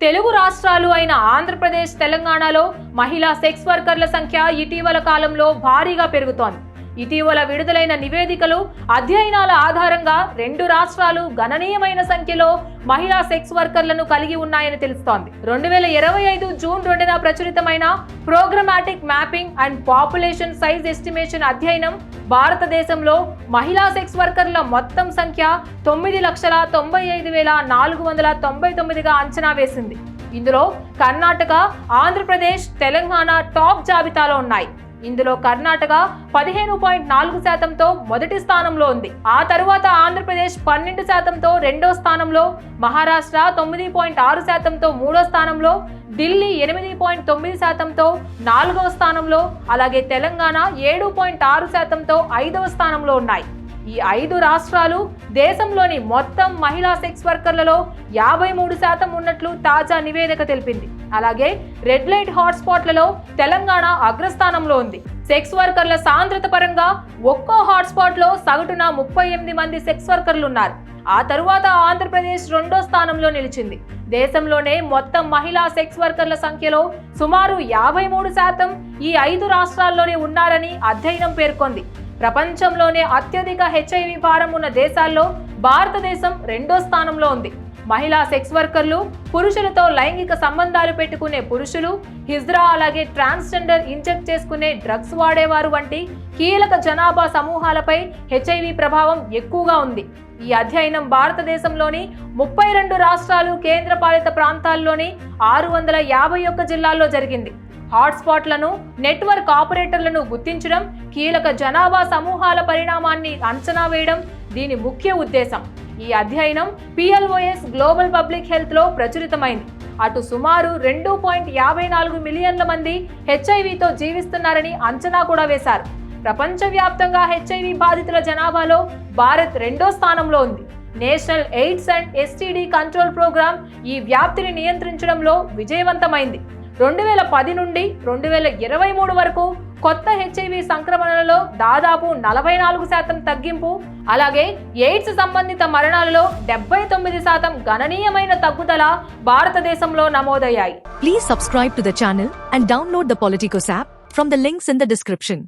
తెలుగు రాష్ట్రాలు అయిన ఆంధ్రప్రదేశ్, తెలంగాణలో మహిళా సెక్స్ వర్కర్ల సంఖ్య ఇటీవల కాలంలో భారీగా పెరుగుతోంది. ఇటీవల విడుదలైన నివేదికలు, అధ్యయనాల ఆధారంగా రెండు రాష్ట్రాలు గణనీయమైన సంఖ్యలో మహిళా సెక్స్ వర్కర్లను కలిగి ఉన్నాయని తెలుస్తోంది. 2025 జూన్ 2న ప్రచురితమైన programmatic mapping and population size estimation అధ్యయనం భారతదేశంలో మహిళా సెక్స్ వర్కర్ల మొత్తం సంఖ్య 9,95,499గా అంచనా వేసింది. ఇందులో కర్ణాటక, ఆంధ్రప్రదేశ్, తెలంగాణ టాప్ జాబితాలో ఉన్నాయి. ఇందులో కర్ణాటక 15.4%తో మొదటి స్థానంలో ఉంది. ఆ తరువాత ఆంధ్రప్రదేశ్ 12%తో రెండో స్థానంలో, మహారాష్ట్ర 9.6%తో మూడో స్థానంలో, ఢిల్లీ 8.9%తో నాలుగవ స్థానంలో, అలాగే తెలంగాణ 7.6%తో ఐదవ స్థానంలో ఉన్నాయి. ఈ 5 రాష్ట్రాలు దేశంలోని మొత్తం మహిళా సెక్స్ వర్కర్లలో 53% ఉన్నట్లు తాజా నివేదిక తెలిపింది. అలాగే రెడ్ లైట్ హాట్స్పాట్లలో తెలంగాణ అగ్రస్థానంలో ఉంది. సెక్స్ వర్కర్ల సాంద్రత పరంగా ఒక్కో హాట్స్పాట్లో సగటున 38 మంది సెక్స్ వర్కర్లు ఉన్నారు. ఆ తరువాత ఆంధ్రప్రదేశ్ రెండో స్థానంలో నిలిచింది. దేశంలోనే మొత్తం మహిళా సెక్స్ వర్కర్ల సంఖ్యలో సుమారు 53% ఈ 5 రాష్ట్రాల్లోనే ఉన్నారని అధ్యయనం పేర్కొంది. ప్రపంచంలోనే అత్యధిక హెచ్ఐవి భారం ఉన్న దేశాల్లో భారతదేశం రెండో స్థానంలో ఉంది. మహిళా సెక్స్ వర్కర్లు, పురుషులతో లైంగిక సంబంధాలు పెట్టుకునే పురుషులు, హిజ్రా అలాగే ట్రాన్స్జెండర్ ఇంజెక్ట్ చేసుకునే డ్రగ్స్ వాడేవారు వంటి కీలక జనాభా సమూహాలపై హెచ్ఐవి ప్రభావం ఎక్కువగా ఉంది. ఈ అధ్యయనం భారతదేశంలోని 32 రాష్ట్రాలు, కేంద్రపాలిత ప్రాంతాల్లోని 651 జిల్లాల్లో జరిగింది. హాట్స్పాట్లను, నెట్వర్క్ ఆపరేటర్లను గుర్తించడం, కీలక జనాభా సమూహాల పరిణామాన్ని అంచనా వేయడం దీని ముఖ్య ఉద్దేశం. ఈ అధ్యయనం PLOS గ్లోబల్ పబ్లిక్ హెల్త్లో ప్రచురితమైంది. అటు సుమారు 2.54 మిలియన్ల మంది హెచ్ఐవితో జీవిస్తున్నారని అంచనా కూడా వేశారు. ప్రపంచవ్యాప్తంగా హెచ్ఐవి బాధితుల జనాభాలో భారత్ రెండో స్థానంలో ఉంది. National AIDS and STD Control Programme ఈ వ్యాప్తిని నియంత్రించడంలో విజయవంతమైంది. 2010 నుండి 2023 వరకు కొత్త హెచ్ఐవి సంక్రమణలలో దాదాపు 44% తగ్గింపు, అలాగే ఎయిడ్స్ సంబంధిత మరణాలలో 79% గణనీయమైన తగ్గుదల భారతదేశంలో నమోదయ్యాయి. Please subscribe to the channel and download the Politicos app from the links in the description.